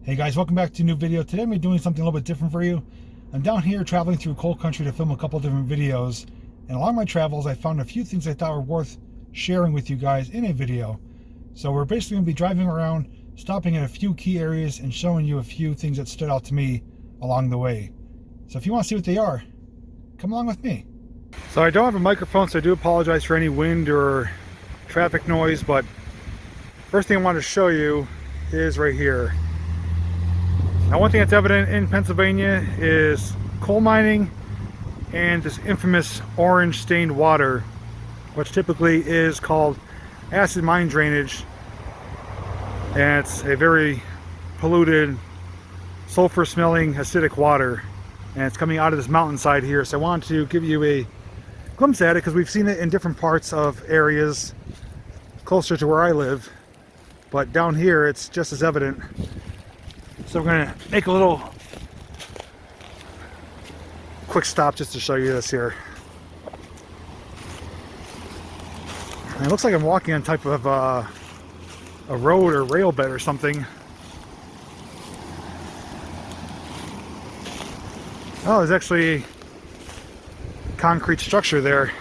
Hey guys, welcome back to a new video. Today I'm going to be doing something a little bit different for you. I'm down here traveling through coal country to film a couple different videos, and along my travels I found a few things I thought were worth sharing with you guys in a video. So we're basically going to be driving around, stopping at a few key areas and showing you a few things that stood out to me along the way. So if you want to see what they are, come along with me. So I don't have a microphone, so I do apologize for any wind or traffic noise, but first thing I want to show you is right here. Now, one thing that's evident in Pennsylvania is coal mining and this infamous orange stained water, which typically is called acid mine drainage, and it's a very polluted, sulfur smelling acidic water, and it's coming out of this mountainside here. So I wanted to give you a glimpse at it because we've seen it in different parts of areas closer to where I live, but down here it's just as evident. So we're going to make a little quick stop just to show you this here. And it looks like I'm walking on type of a road or rail bed or something. Oh, there's actually a concrete structure there.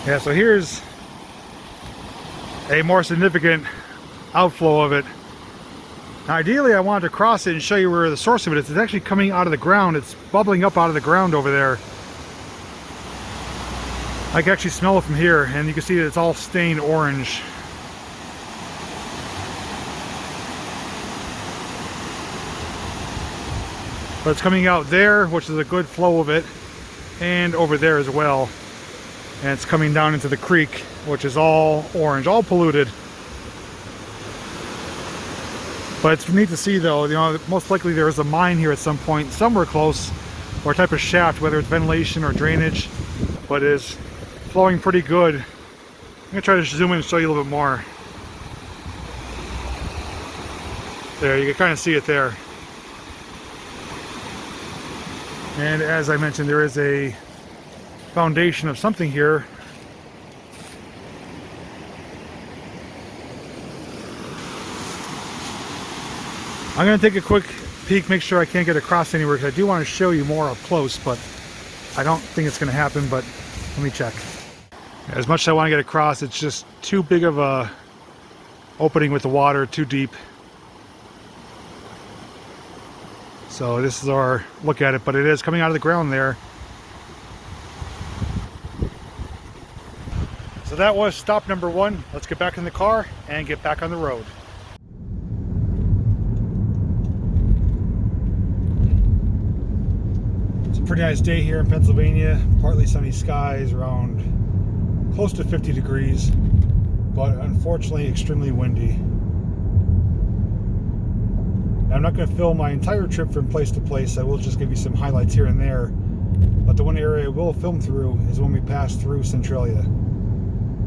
Yeah, so here's a more significant outflow of it. Now, ideally I wanted to cross it and show you where the source of it is. It's actually coming out of the ground. It's bubbling up out of the ground over there. I can actually smell it from here, and you can see that it's all stained orange. But it's coming out there, which is a good flow of it, and over there as well. And it's coming down into the creek, which is all orange, all polluted. But it's neat to see, though, you know, most likely there is a mine here at some point, somewhere close, or a type of shaft, whether it's ventilation or drainage, but it is flowing pretty good. I'm gonna try to zoom in and show you a little bit more. There, you can kind of see it there. And as I mentioned, there is a foundation of something here. I'm going to take a quick peek, make sure I can't get across anywhere, because I do want to show you more up close, but I don't think it's going to happen, but let me check. As much as I want to get across, it's just too big of a opening with the water, too deep. So this is our look at it, but it is coming out of the ground there. So that was stop number one. Let's get back in the car and get back on the road. It's a pretty nice day here in Pennsylvania. Partly sunny skies, around close to 50 degrees, but unfortunately extremely windy. I'm not going to film my entire trip from place to place. I will just give you some highlights here and there. But the one area I will film through is when we pass through Centralia.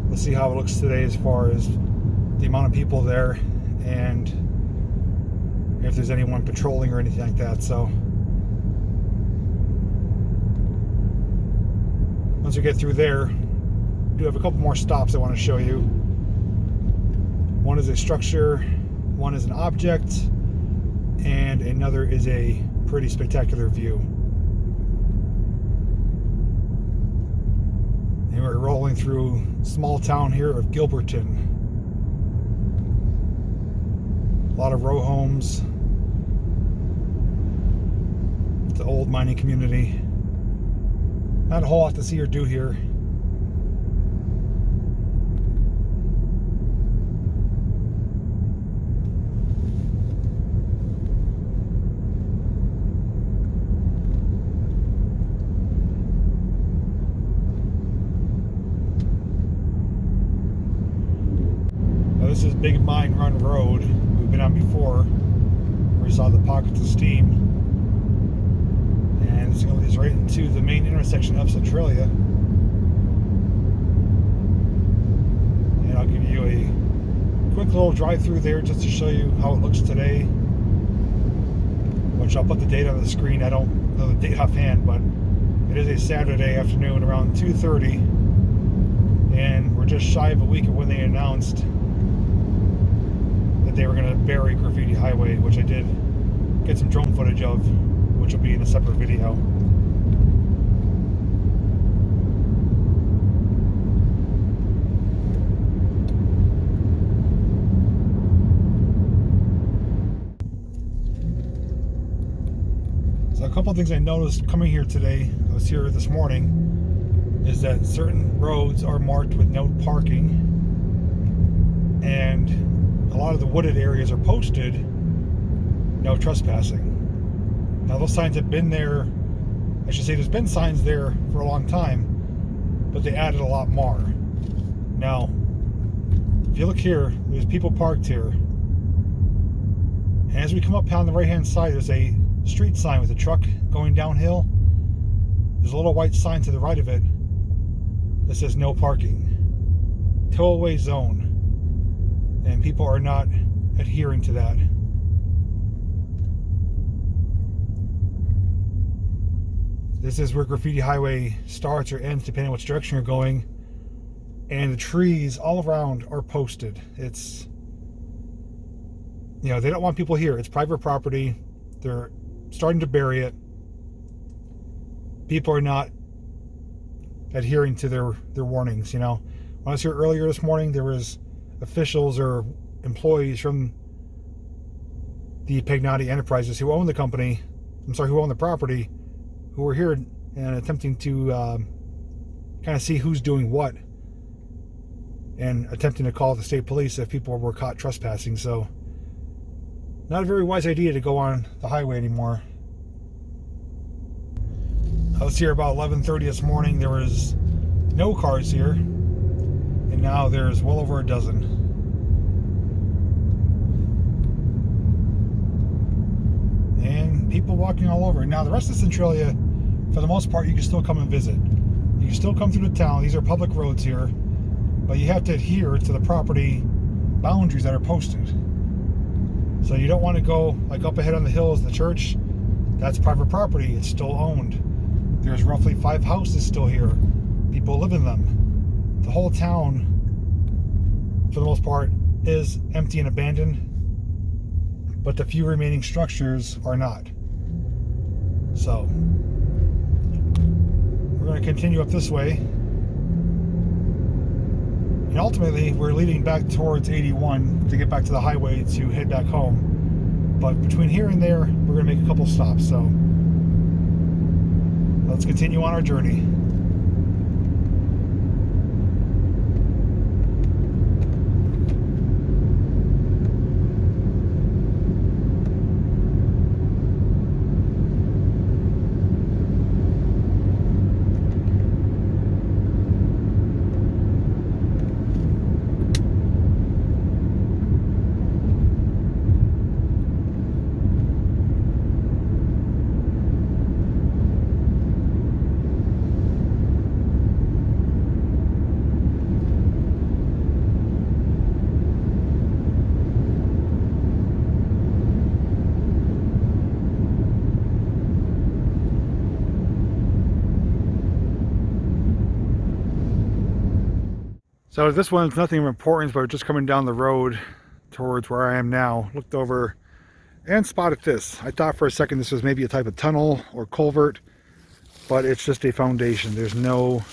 We'll see how it looks today as far as the amount of people there and if there's anyone patrolling or anything like that. So once we get through there, we do have a couple more stops I want to show you. One is a structure, one is an object, and another is a pretty spectacular view. And we're rolling through small town here of Gilberton. A lot of row homes. It's an old mining community. Not a whole lot to see or do here. This is Big Mine Run Road. We've been on before, where we saw the pockets of steam. And it's going to lead us right into the main intersection of Centralia. And I'll give you a quick little drive through there just to show you how it looks today. Which I'll put the date on the screen. I don't know the date offhand, but it is a Saturday afternoon around 2:30. And we're we're just shy of a week of when they announced that they were going to bury Graffiti Highway, which I did get some drone footage of, which will be in a separate video. So a couple of things I noticed coming here today, I was here this morning, is that certain roads are marked with no parking, and a lot of the wooded areas are posted no trespassing. Now those signs have been there, I should say there's been signs there for a long time, but they added a lot more. Now, if you look here, there's people parked here. And as we come up on the right hand side, there's a street sign with a truck going downhill. There's a little white sign to the right of it that says no parking. Tow-away zone. And people are not adhering to that. This is where Graffiti Highway starts or ends depending on which direction you're going. And the trees all around are posted. It's, you know, they don't want people here. It's private property. They're starting to bury it. People are not adhering to their warnings, you know. When I was here earlier this morning, there was officials or employees from the Pagnotti Enterprises who own the company, who own the property, who were here and attempting to kind of see who's doing what and attempting to call the state police if people were caught trespassing. So not a very wise idea to go on the highway anymore. I was here about 11:30 this morning. There was no cars here, and now there's well over a dozen. And people walking all over. Now the rest of Centralia, for the most part, you can still come and visit. You can still come through the town. These are public roads here, but you have to adhere to the property boundaries that are posted. So you don't want to go like up ahead on the hills, the church. That's private property. It's still owned. There's roughly 5 houses still here. People live in them. The whole town, for the most part, is empty and abandoned, but the few remaining structures are not. So we're going to continue up this way, and ultimately we're leading back towards 81 to get back to the highway to head back home. But between here and there, we're going to make a couple stops. So let's continue on our journey. So this one's nothing of importance, but just coming down the road towards where I am now, looked over and spotted this. I thought for a second this was maybe a type of tunnel or culvert, but it's just a foundation. There's no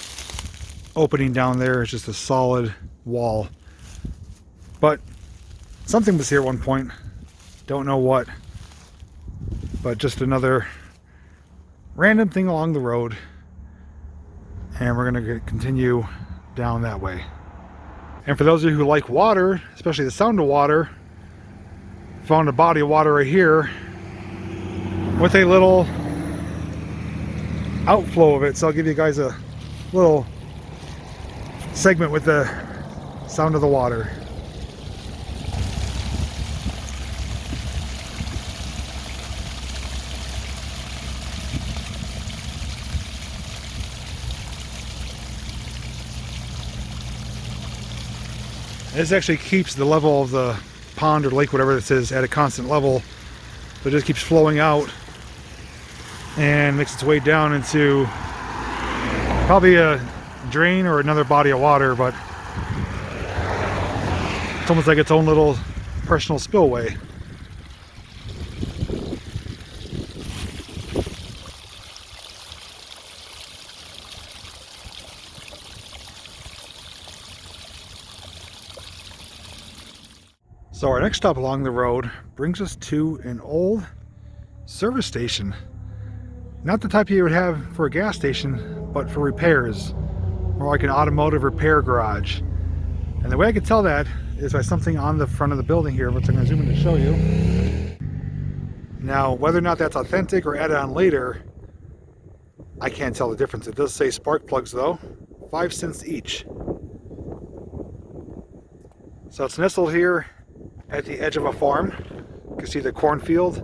opening down there. It's just a solid wall. But something was here at one point. Don't know what, but just another random thing along the road. And we're gonna continue down that way. And for those of you who like water, especially the sound of water, found a body of water right here with a little outflow of it. So I'll give you guys a little segment with the sound of the water. This actually keeps the level of the pond or lake, whatever this is, at a constant level. So it just keeps flowing out and makes its way down into probably a drain or another body of water, but It's almost like its own little personal spillway. So our next stop along the road brings us to an old service station. Not the type you would have for a gas station, but for repairs. More like an automotive repair garage. And the way I can tell that is by something on the front of the building here, which I'm going to zoom in to show you. Now, whether or not that's authentic or added on later, I can't tell the difference. It does say spark plugs though, 5 cents each. So it's nestled here at the edge of a farm. You can see the cornfield.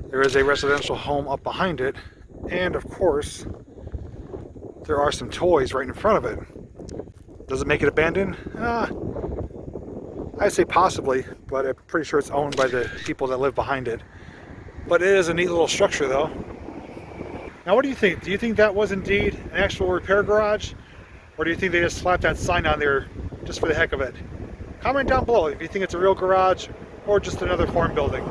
There is a residential home up behind it, and of course there are some toys right in front of it. Does it make it abandoned? I'd say possibly, but I'm pretty sure it's owned by the people that live behind it. But it is a neat little structure though. Now what do you think? Do you think that was indeed an actual repair garage? Or do you think they just slapped that sign on there just for the heck of it? Comment down below if you think it's a real garage or just another farm building.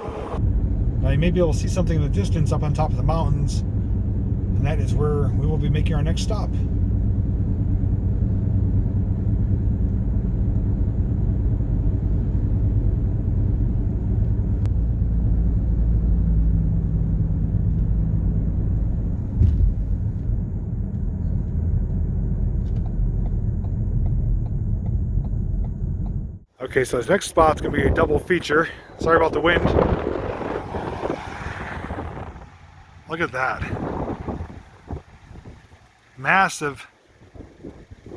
Now you may be able to see something in the distance up on top of the mountains, and that is where we will be making our next stop. Okay, so this next spot's gonna be a double feature. Sorry about the wind. Look at that. Massive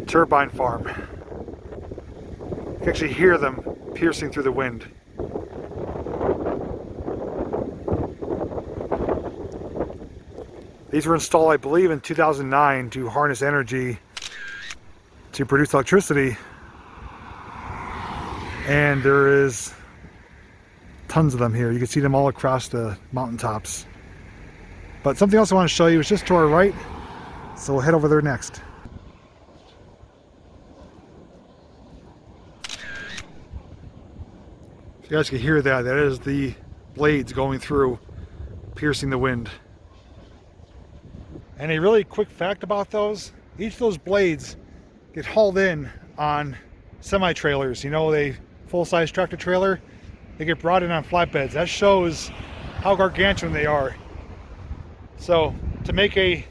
turbine farm. You can actually hear them piercing through the wind. These were installed, I believe, in 2009 to harness energy to produce electricity. And there is tons of them here. You can see them all across the mountaintops. But something else I want to show you is just to our right, so we'll head over there next. You guys can hear that. That is the blades going through, piercing the wind. And a really quick fact about those, each of those blades get hauled in on semi-trailers. You know, they full-size tractor trailer, they get brought in on flatbeds. That shows how gargantuan they are. So to make a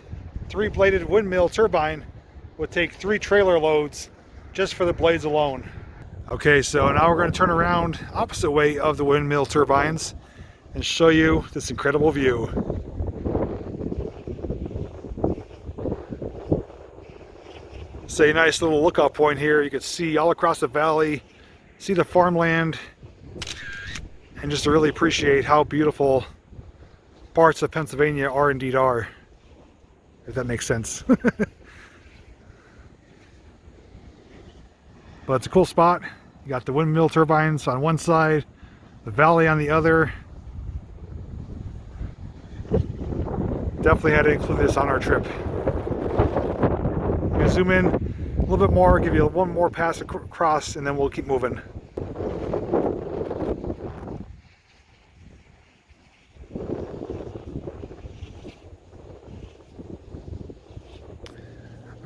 3-bladed windmill turbine would take 3 trailer loads just for the blades alone. Okay, so now we're going to turn around opposite way of the windmill turbines and show you this incredible view. It's a nice little lookout point here. You can see all across the valley, see the farmland, and just to really appreciate how beautiful parts of Pennsylvania are indeed are, if that makes sense. But it's a cool spot. You got the windmill turbines on one side, the valley on the other. Definitely had to include this on our trip. I'm gonna zoom in a little bit more, give you one more pass across, and then we'll keep moving.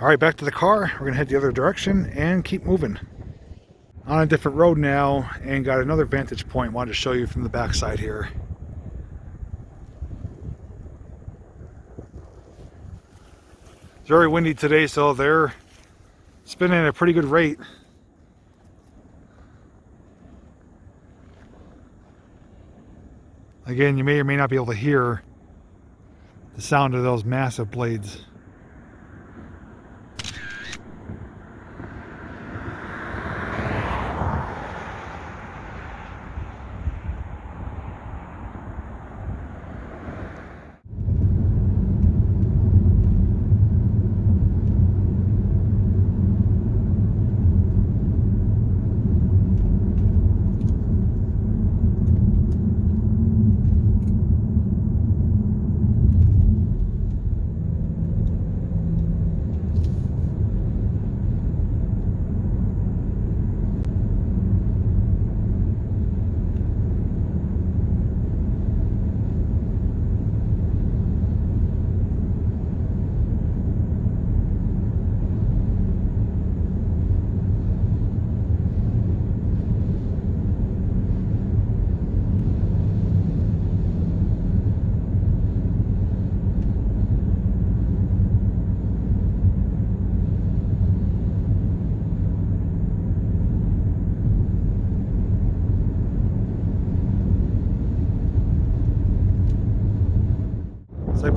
All right, back to the car. We're gonna head the other direction and keep moving. On a different road now, and got another vantage point. Wanted to show you from the backside here. It's very windy today, so they're spinning at a pretty good rate. Again, you may or may not be able to hear the sound of those massive blades.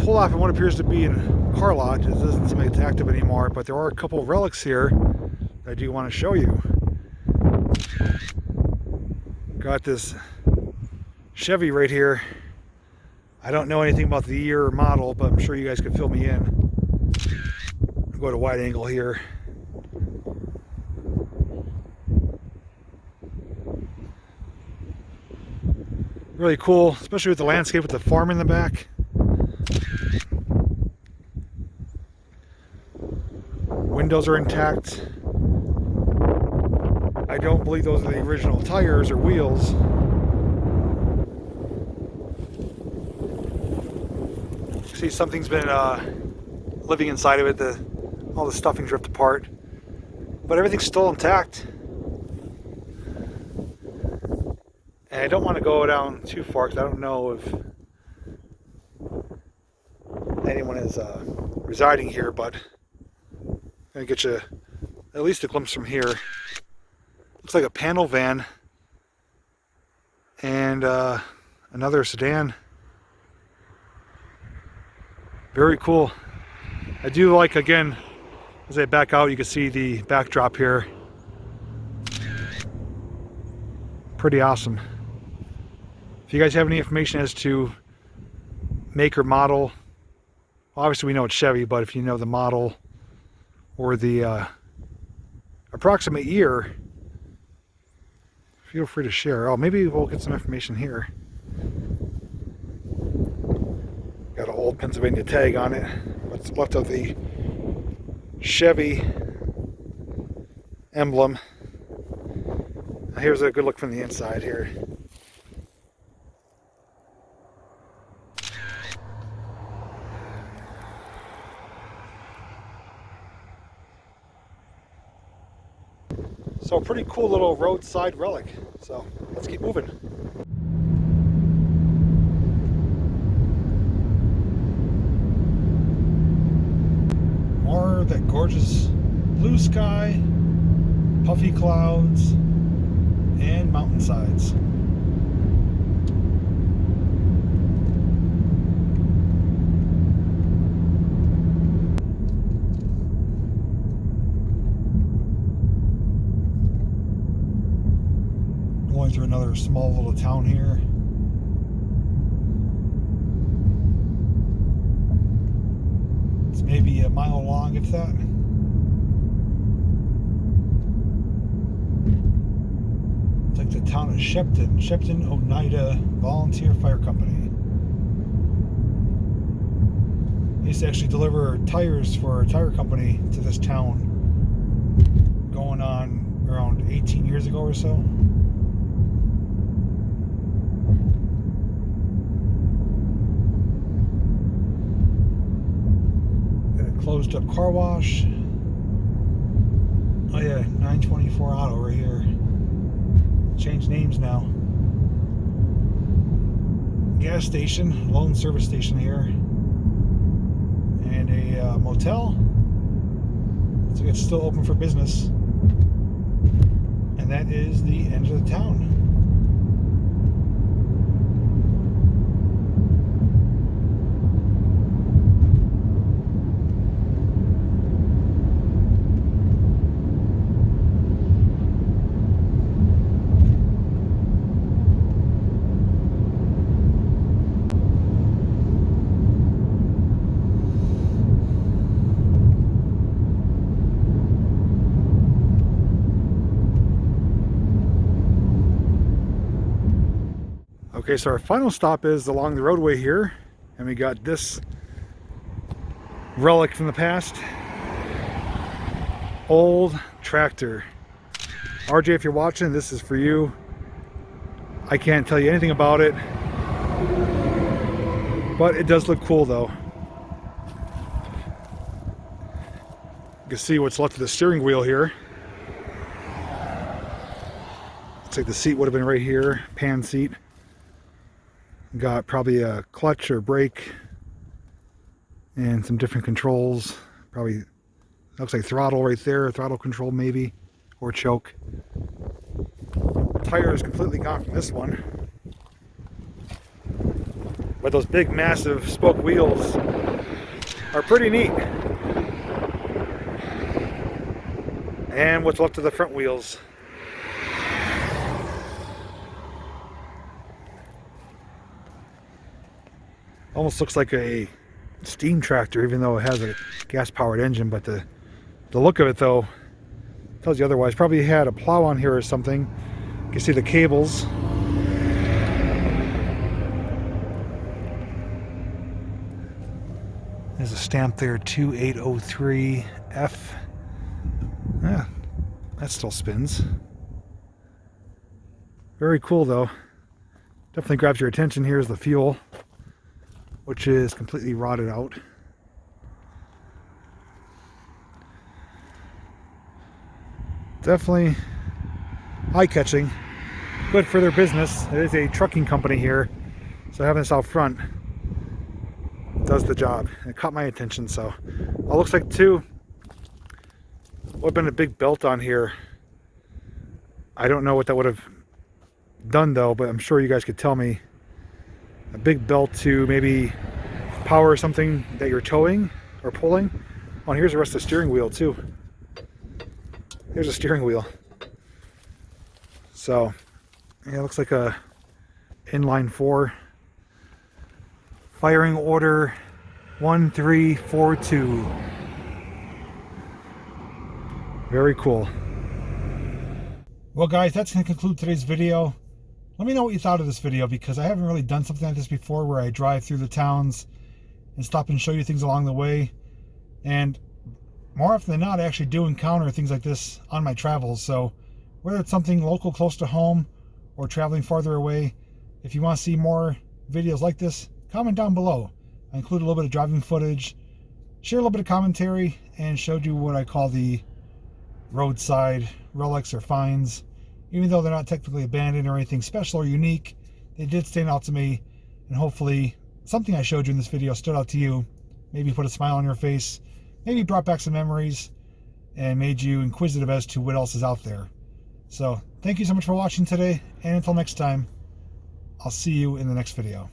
pulled off in what appears to be a car lot. It doesn't seem like it's active anymore, but there are a couple of relics here that I do want to show you. Got this Chevy right here. I don't know anything about the year or model, but I'm sure you guys could fill me in. I'll go to wide angle here. Really cool, especially with the landscape with the farm in the back. Windows are intact. I don't believe those are the original tires or wheels. See, something's been living inside of it. All the stuffing's ripped apart, but everything's still intact. And I don't want to go down too far because I don't know if anyone is residing here, but I'm going to get you at least a glimpse from here. Looks like a panel van and another sedan. Very cool. I do like, again, as I back out, you can see the backdrop here. Pretty awesome. If you guys have any information as to make or model, obviously we know it's Chevy, but if you know the model or the approximate year, feel free to share. Oh, maybe we'll get some information here. Got an old Pennsylvania tag on it. What's left of the Chevy emblem. Now here's a good look from the inside here. So a pretty cool little roadside relic. So let's keep moving. More of that gorgeous blue sky, puffy clouds, and mountainsides. Going through another small little town here. It's maybe a mile long, if that. It's like the town of Shepton, Oneida Volunteer Fire Company. They used to actually deliver tires for a tire company to this town going on around 18 years ago or so. Closed up car wash. Oh yeah, 924 Auto right here. Changed names now. Gas station, lone service station here. And a motel. Looks like it's still open for business. And that is the end of the town. Okay, so our final stop is along the roadway here, and we got this relic from the past. Old tractor. RJ, if you're watching, this is for you. I can't tell you anything about it, but it does look cool though. You can see what's left of the steering wheel here. Looks like the seat would have been right here, pan seat. Got probably a clutch or brake and some different controls. Probably looks like throttle right there, throttle control maybe, or choke. Tire is completely gone from this one. But those big, massive spoke wheels are pretty neat. And what's left of the front wheels. Almost looks like a steam tractor, even though it has a gas-powered engine. But the look of it, though, tells you otherwise. Probably had a plow on here or something. You can see the cables. There's a stamp there, 2803F. Yeah, that still spins. Very cool, though. Definitely grabs your attention. Here's the fuel, which is completely rotted out. Definitely eye-catching. Good for their business. It is a trucking company here, so having this out front does the job. It caught my attention, so it looks like too would have been a big belt on here. I don't know what that would have done though, but I'm sure you guys could tell me. A big belt to maybe power something that you're towing or pulling. Oh, and here's the rest of the steering wheel too. Here's a steering wheel. So yeah, it looks like a inline 4. Firing order 1342. Very cool. Well guys, that's going to conclude today's video. Let me know what you thought of this video, because I haven't really done something like this before, where I drive through the towns and stop and show you things along the way. And more often than not, I actually do encounter things like this on my travels. So whether it's something local close to home or traveling farther away, if you want to see more videos like this, comment down below. I include a little bit of driving footage, share a little bit of commentary, and showed you what I call the roadside relics or finds. Even though they're not technically abandoned or anything special or unique, they did stand out to me, and hopefully something I showed you in this video stood out to you. Maybe put a smile on your face, maybe brought back some memories, and made you inquisitive as to what else is out there. So thank you so much for watching today, and until next time, I'll see you in the next video.